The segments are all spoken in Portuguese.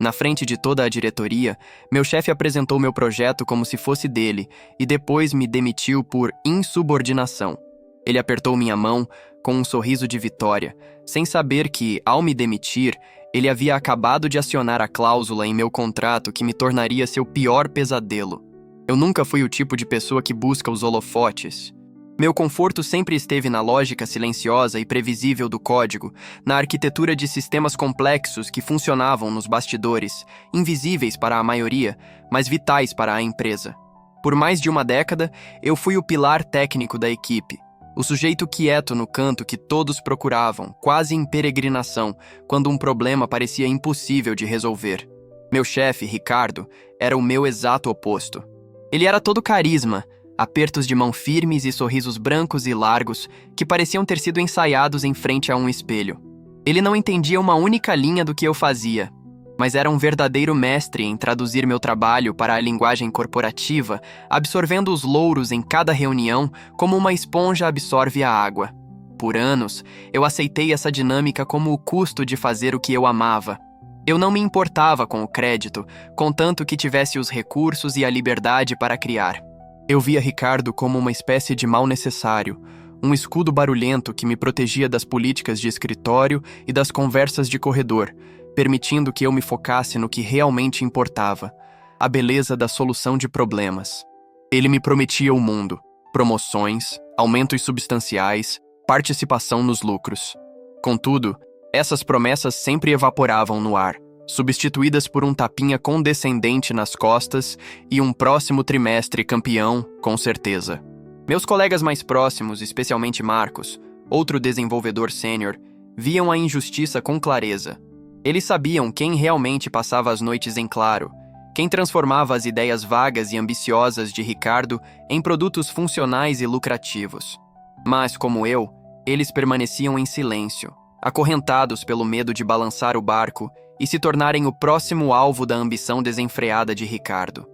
Na frente de toda a diretoria, meu chefe apresentou meu projeto como se fosse dele e depois me demitiu por insubordinação. Ele apertou minha mão com um sorriso de vitória, sem saber que, ao me demitir, ele havia acabado de acionar a cláusula em meu contrato que me tornaria seu pior pesadelo. Eu nunca fui o tipo de pessoa que busca os holofotes. Meu conforto sempre esteve na lógica silenciosa e previsível do código, na arquitetura de sistemas complexos que funcionavam nos bastidores, invisíveis para a maioria, mas vitais para a empresa. Por mais de uma década, eu fui o pilar técnico da equipe, o sujeito quieto no canto que todos procuravam, quase em peregrinação, quando um problema parecia impossível de resolver. Meu chefe, Ricardo, era o meu exato oposto. Ele era todo carisma, apertos de mão firmes e sorrisos brancos e largos que pareciam ter sido ensaiados em frente a um espelho. Ele não entendia uma única linha do que eu fazia, mas era um verdadeiro mestre em traduzir meu trabalho para a linguagem corporativa, absorvendo os louros em cada reunião como uma esponja absorve a água. Por anos, eu aceitei essa dinâmica como o custo de fazer o que eu amava. Eu não me importava com o crédito, contanto que tivesse os recursos e a liberdade para criar. Eu via Ricardo como uma espécie de mal necessário, um escudo barulhento que me protegia das políticas de escritório e das conversas de corredor, permitindo que eu me focasse no que realmente importava, a beleza da solução de problemas. Ele me prometia o mundo, promoções, aumentos substanciais, participação nos lucros. Contudo, essas promessas sempre evaporavam no ar, substituídas por um tapinha condescendente nas costas e um próximo trimestre campeão, com certeza. Meus colegas mais próximos, especialmente Marcos, outro desenvolvedor sênior, viam a injustiça com clareza. Eles sabiam quem realmente passava as noites em claro, quem transformava as ideias vagas e ambiciosas de Ricardo em produtos funcionais e lucrativos. Mas, como eu, eles permaneciam em silêncio, acorrentados pelo medo de balançar o barco e se tornarem o próximo alvo da ambição desenfreada de Ricardo.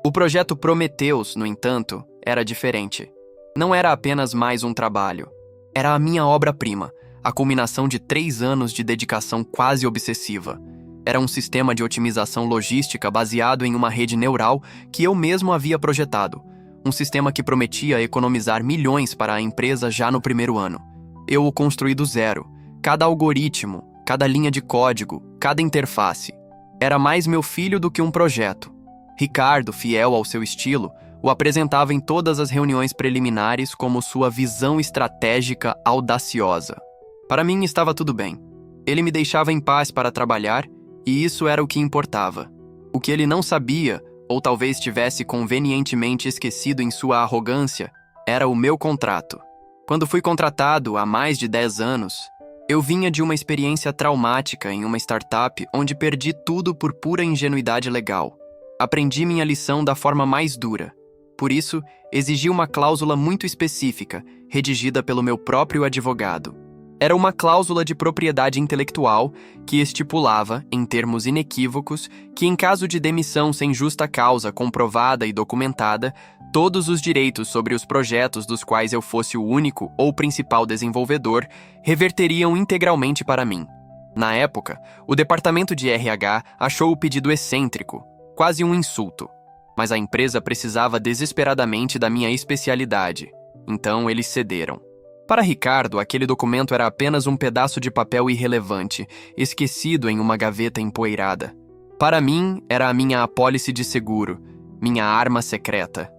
O projeto Prometheus, no entanto, era diferente. Não era apenas mais um trabalho. Era a minha obra-prima, a culminação de 3 anos de dedicação quase obsessiva. Era um sistema de otimização logística baseado em uma rede neural que eu mesmo havia projetado. Um sistema que prometia economizar milhões para a empresa já no primeiro ano. Eu o construí do zero. Cada algoritmo, cada linha de código, cada interface. Era mais meu filho do que um projeto. Ricardo, fiel ao seu estilo, o apresentava em todas as reuniões preliminares como sua visão estratégica audaciosa. Para mim estava tudo bem. Ele me deixava em paz para trabalhar e isso era o que importava. O que ele não sabia, ou talvez tivesse convenientemente esquecido em sua arrogância, era o meu contrato. Quando fui contratado há mais de 10 anos, eu vinha de uma experiência traumática em uma startup onde perdi tudo por pura ingenuidade legal. Aprendi minha lição da forma mais dura. Por isso, exigi uma cláusula muito específica, redigida pelo meu próprio advogado. Era uma cláusula de propriedade intelectual que estipulava, em termos inequívocos, que em caso de demissão sem justa causa comprovada e documentada, todos os direitos sobre os projetos dos quais eu fosse o único ou principal desenvolvedor reverteriam integralmente para mim. Na época, o departamento de RH achou o pedido excêntrico, quase um insulto. Mas a empresa precisava desesperadamente da minha especialidade, então eles cederam. Para Ricardo, aquele documento era apenas um pedaço de papel irrelevante, esquecido em uma gaveta empoeirada. Para mim, era a minha apólice de seguro, minha arma secreta.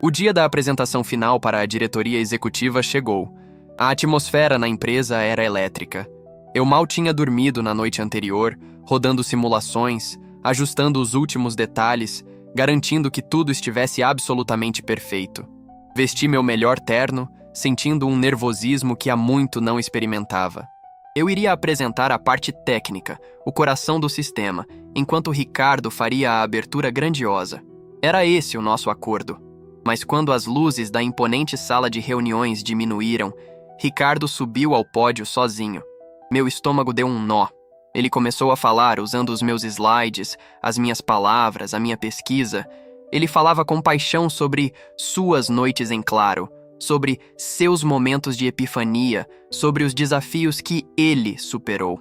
O dia da apresentação final para a diretoria executiva chegou. A atmosfera na empresa era elétrica. Eu mal tinha dormido na noite anterior, rodando simulações, ajustando os últimos detalhes, garantindo que tudo estivesse absolutamente perfeito. Vesti meu melhor terno, sentindo um nervosismo que há muito não experimentava. Eu iria apresentar a parte técnica, o coração do sistema, enquanto Ricardo faria a abertura grandiosa. Era esse o nosso acordo. Mas quando as luzes da imponente sala de reuniões diminuíram, Ricardo subiu ao pódio sozinho. Meu estômago deu um nó. Ele começou a falar usando os meus slides, as minhas palavras, a minha pesquisa. Ele falava com paixão sobre suas noites em claro, sobre seus momentos de epifania, sobre os desafios que ele superou.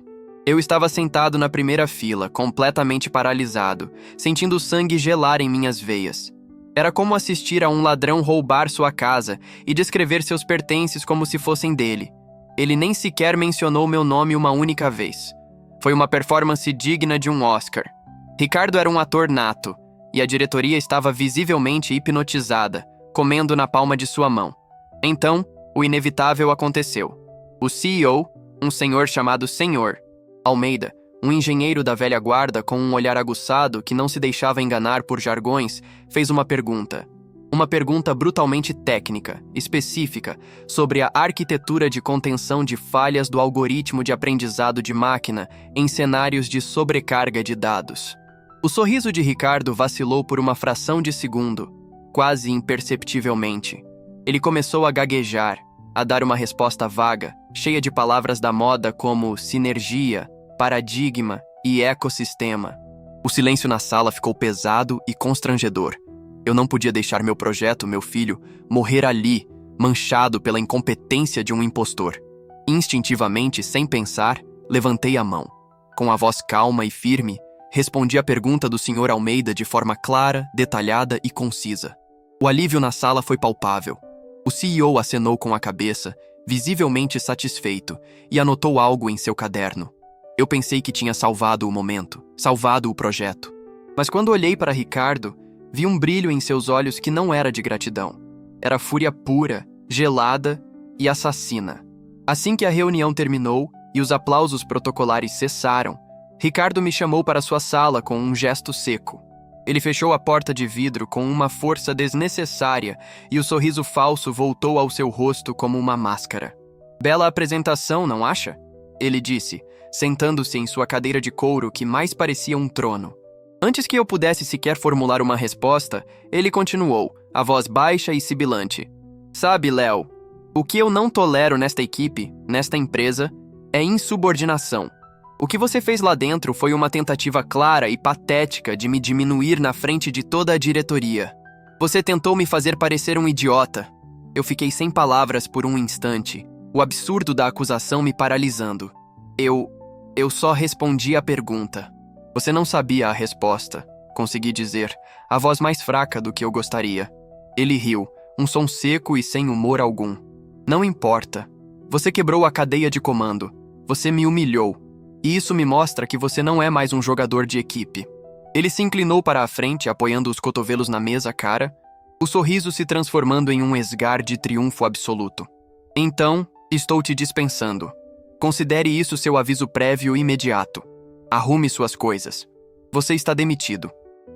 Eu estava sentado na primeira fila, completamente paralisado, sentindo o sangue gelar em minhas veias. Era como assistir a um ladrão roubar sua casa e descrever seus pertences como se fossem dele. Ele nem sequer mencionou meu nome uma única vez. Foi uma performance digna de um Oscar. Ricardo era um ator nato, e a diretoria estava visivelmente hipnotizada, comendo na palma de sua mão. Então, o inevitável aconteceu. O CEO, um senhor chamado Senhor Almeida, um engenheiro da velha guarda com um olhar aguçado que não se deixava enganar por jargões, fez uma pergunta. Uma pergunta brutalmente técnica, específica, sobre a arquitetura de contenção de falhas do algoritmo de aprendizado de máquina em cenários de sobrecarga de dados. O sorriso de Ricardo vacilou por uma fração de segundo, quase imperceptivelmente. Ele começou a gaguejar, a dar uma resposta vaga, cheia de palavras da moda como sinergia, paradigma e ecossistema. O silêncio na sala ficou pesado e constrangedor. Eu não podia deixar meu projeto, meu filho, morrer ali, manchado pela incompetência de um impostor. Instintivamente, sem pensar, levantei a mão. Com a voz calma e firme, respondi à pergunta do Sr. Almeida de forma clara, detalhada e concisa. O alívio na sala foi palpável. O CEO acenou com a cabeça, visivelmente satisfeito, e anotou algo em seu caderno. Eu pensei que tinha salvado o momento, salvado o projeto. Mas quando olhei para Ricardo, vi um brilho em seus olhos que não era de gratidão. Era fúria pura, gelada e assassina. Assim que a reunião terminou e os aplausos protocolares cessaram, Ricardo me chamou para sua sala com um gesto seco. Ele fechou a porta de vidro com uma força desnecessária e o sorriso falso voltou ao seu rosto como uma máscara. Bela apresentação, não acha? Ele disse, sentando-se em sua cadeira de couro que mais parecia um trono. Antes que eu pudesse sequer formular uma resposta, ele continuou, a voz baixa e sibilante. Sabe, Léo, o que eu não tolero nesta equipe, nesta empresa, é insubordinação. O que você fez lá dentro foi uma tentativa clara e patética de me diminuir na frente de toda a diretoria. Você tentou me fazer parecer um idiota. Eu fiquei sem palavras por um instante, o absurdo da acusação me paralisando. Eu só respondi à pergunta. Você não sabia a resposta, consegui dizer, a voz mais fraca do que eu gostaria. Ele riu, um som seco e sem humor algum. Não importa. Você quebrou a cadeia de comando. Você me humilhou. E isso me mostra que você não é mais um jogador de equipe. Ele se inclinou para a frente, apoiando os cotovelos na mesa cara, o sorriso se transformando em um esgar de triunfo absoluto. Então, estou te dispensando. Considere isso seu aviso prévio imediato. Arrume suas coisas. Você está demitido.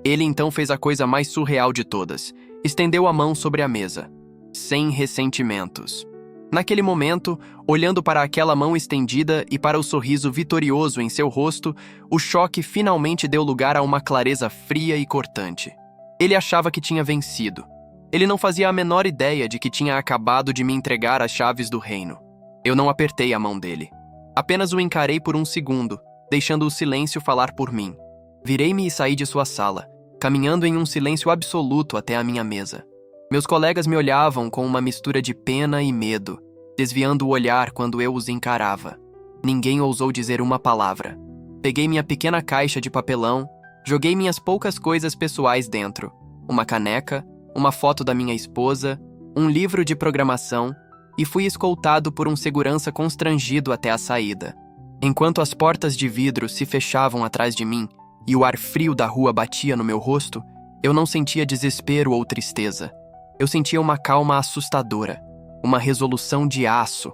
Ele então fez a coisa mais surreal de todas. Estendeu a mão sobre a mesa. Sem ressentimentos. Naquele momento, olhando para aquela mão estendida e para o sorriso vitorioso em seu rosto, o choque finalmente deu lugar a uma clareza fria e cortante. Ele achava que tinha vencido. Ele não fazia a menor ideia de que tinha acabado de me entregar as chaves do reino. Eu não apertei a mão dele. Apenas o encarei por um segundo, deixando o silêncio falar por mim. Virei-me e saí de sua sala, caminhando em um silêncio absoluto até a minha mesa. Meus colegas me olhavam com uma mistura de pena e medo, desviando o olhar quando eu os encarava. Ninguém ousou dizer uma palavra. Peguei minha pequena caixa de papelão, joguei minhas poucas coisas pessoais dentro. Uma caneca, uma foto da minha esposa, um livro de programação, e fui escoltado por um segurança constrangido até a saída. Enquanto as portas de vidro se fechavam atrás de mim e o ar frio da rua batia no meu rosto, eu não sentia desespero ou tristeza. Eu sentia uma calma assustadora, uma resolução de aço.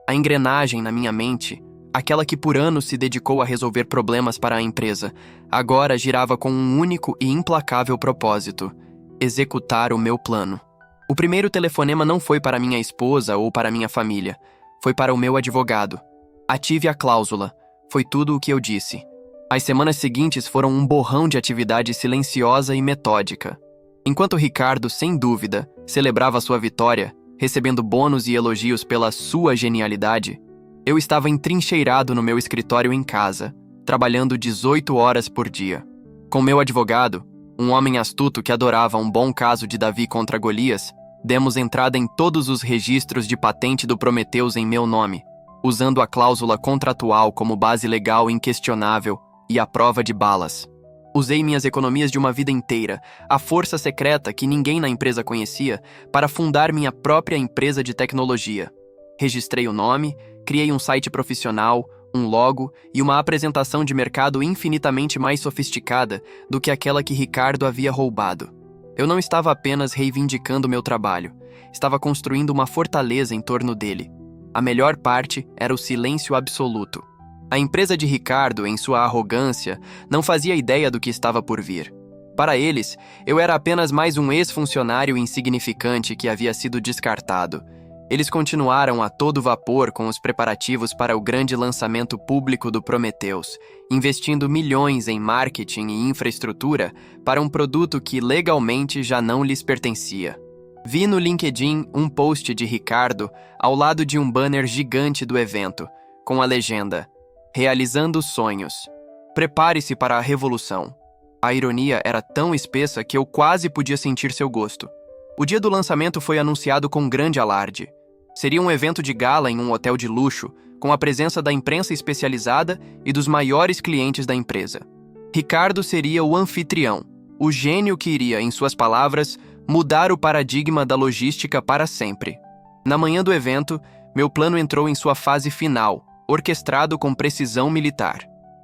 A engrenagem na minha mente, aquela que por anos se dedicou a resolver problemas para a empresa, agora girava com um único e implacável propósito: executar o meu plano. O primeiro telefonema não foi para minha esposa ou para minha família. Foi para o meu advogado. Ative a cláusula. Foi tudo o que eu disse. As semanas seguintes foram um borrão de atividade silenciosa e metódica. Enquanto Ricardo, sem dúvida, celebrava sua vitória, recebendo bônus e elogios pela sua genialidade, eu estava entrincheirado no meu escritório em casa, trabalhando 18 horas por dia. Com meu advogado, um homem astuto que adorava um bom caso de Davi contra Golias, demos entrada em todos os registros de patente do Prometheus em meu nome. usando a cláusula contratual como base legal inquestionável e a prova de balas. Usei minhas economias de uma vida inteira, a força secreta que ninguém na empresa conhecia, para fundar minha própria empresa de tecnologia. Registrei o nome, criei um site profissional, um logo e uma apresentação de mercado infinitamente mais sofisticada do que aquela que Ricardo havia roubado. Eu não estava apenas reivindicando meu trabalho, estava construindo uma fortaleza em torno dele. A melhor parte era o silêncio absoluto. A empresa de Ricardo, em sua arrogância, não fazia ideia do que estava por vir. Para eles, eu era apenas mais um ex-funcionário insignificante que havia sido descartado. Eles continuaram a todo vapor com os preparativos para o grande lançamento público do Prometheus, investindo milhões em marketing e infraestrutura para um produto que legalmente já não lhes pertencia. Vi no LinkedIn um post de Ricardo ao lado de um banner gigante do evento, com a legenda: Realizando sonhos. Prepare-se para a revolução. A ironia era tão espessa que eu quase podia sentir seu gosto. O dia do lançamento foi anunciado com grande alarde. Seria um evento de gala em um hotel de luxo, com a presença da imprensa especializada e dos maiores clientes da empresa. Ricardo seria o anfitrião, o gênio que iria, em suas palavras, mudar o paradigma da logística para sempre. Na manhã do evento, meu plano entrou em sua fase final, orquestrado com precisão militar.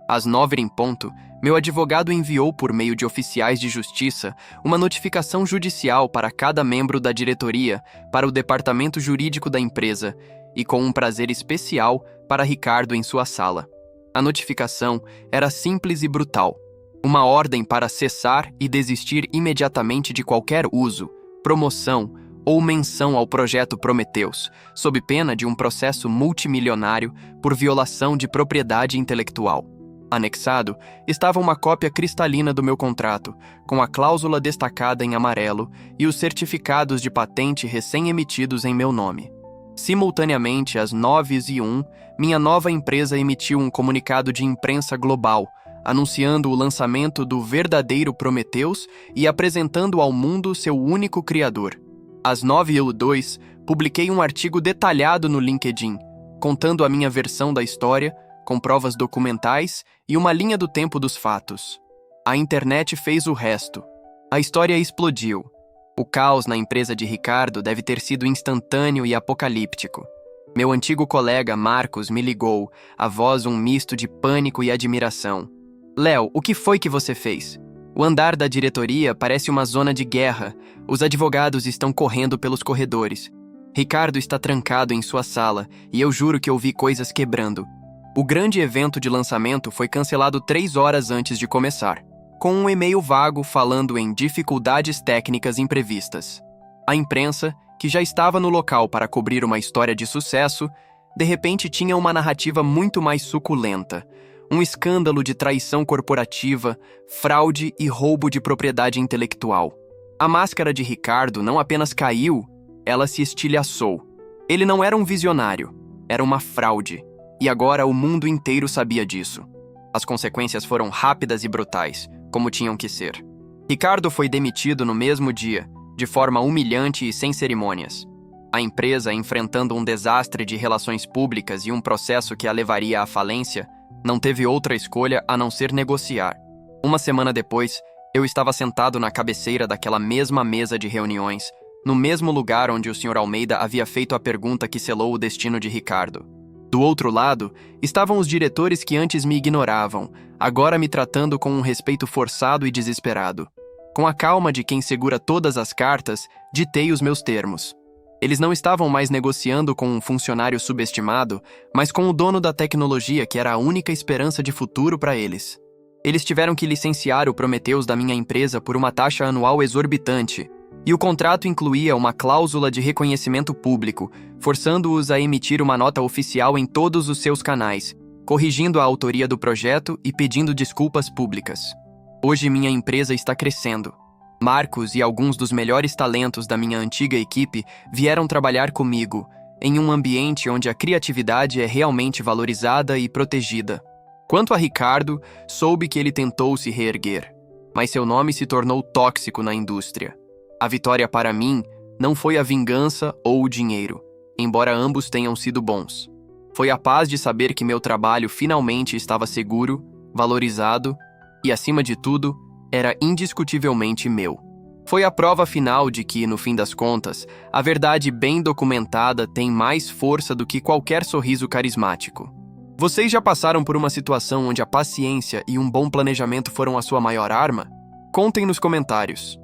Às 9h em ponto, meu advogado enviou por meio de oficiais de justiça uma notificação judicial para cada membro da diretoria, para o departamento jurídico da empresa e com um prazer especial para Ricardo em sua sala. A notificação era simples e brutal. Uma ordem para cessar e desistir imediatamente de qualquer uso, promoção ou menção ao projeto Prometheus, sob pena de um processo multimilionário por violação de propriedade intelectual. Anexado estava uma cópia cristalina do meu contrato, com a cláusula destacada em amarelo e os certificados de patente recém-emitidos em meu nome. Simultaneamente, às 9h01, minha nova empresa emitiu um comunicado de imprensa global, anunciando o lançamento do verdadeiro Prometheus e apresentando ao mundo seu único criador. Às 9h02, publiquei um artigo detalhado no LinkedIn, contando a minha versão da história, com provas documentais e uma linha do tempo dos fatos. A internet fez o resto. A história explodiu. O caos na empresa de Ricardo deve ter sido instantâneo e apocalíptico. Meu antigo colega Marcos me ligou, a voz um misto de pânico e admiração. Léo, o que foi que você fez? O andar da diretoria parece uma zona de guerra. Os advogados estão correndo pelos corredores. Ricardo está trancado em sua sala e eu juro que ouvi coisas quebrando. O grande evento de lançamento foi cancelado 3 horas antes de começar, com um e-mail vago falando em dificuldades técnicas imprevistas. A imprensa, que já estava no local para cobrir uma história de sucesso, de repente tinha uma narrativa muito mais suculenta. Um escândalo de traição corporativa, fraude e roubo de propriedade intelectual. A máscara de Ricardo não apenas caiu, ela se estilhaçou. Ele não era um visionário, era uma fraude. E agora o mundo inteiro sabia disso. As consequências foram rápidas e brutais, como tinham que ser. Ricardo foi demitido no mesmo dia, de forma humilhante e sem cerimônias. A empresa, enfrentando um desastre de relações públicas e um processo que a levaria à falência, não teve outra escolha a não ser negociar. Uma semana depois, eu estava sentado na cabeceira daquela mesma mesa de reuniões, no mesmo lugar onde o Sr. Almeida havia feito a pergunta que selou o destino de Ricardo. Do outro lado, estavam os diretores que antes me ignoravam, agora me tratando com um respeito forçado e desesperado. Com a calma de quem segura todas as cartas, ditei os meus termos. Eles não estavam mais negociando com um funcionário subestimado, mas com o dono da tecnologia que era a única esperança de futuro para eles. Eles tiveram que licenciar o Prometheus da minha empresa por uma taxa anual exorbitante, e o contrato incluía uma cláusula de reconhecimento público, forçando-os a emitir uma nota oficial em todos os seus canais, corrigindo a autoria do projeto e pedindo desculpas públicas. Hoje minha empresa está crescendo. Marcos e alguns dos melhores talentos da minha antiga equipe vieram trabalhar comigo, em um ambiente onde a criatividade é realmente valorizada e protegida. Quanto a Ricardo, soube que ele tentou se reerguer, mas seu nome se tornou tóxico na indústria. A vitória para mim não foi a vingança ou o dinheiro, embora ambos tenham sido bons. Foi a paz de saber que meu trabalho finalmente estava seguro, valorizado e, acima de tudo, era indiscutivelmente meu. Foi a prova final de que, no fim das contas, a verdade bem documentada tem mais força do que qualquer sorriso carismático. Vocês já passaram por uma situação onde a paciência e um bom planejamento foram a sua maior arma? Contem nos comentários.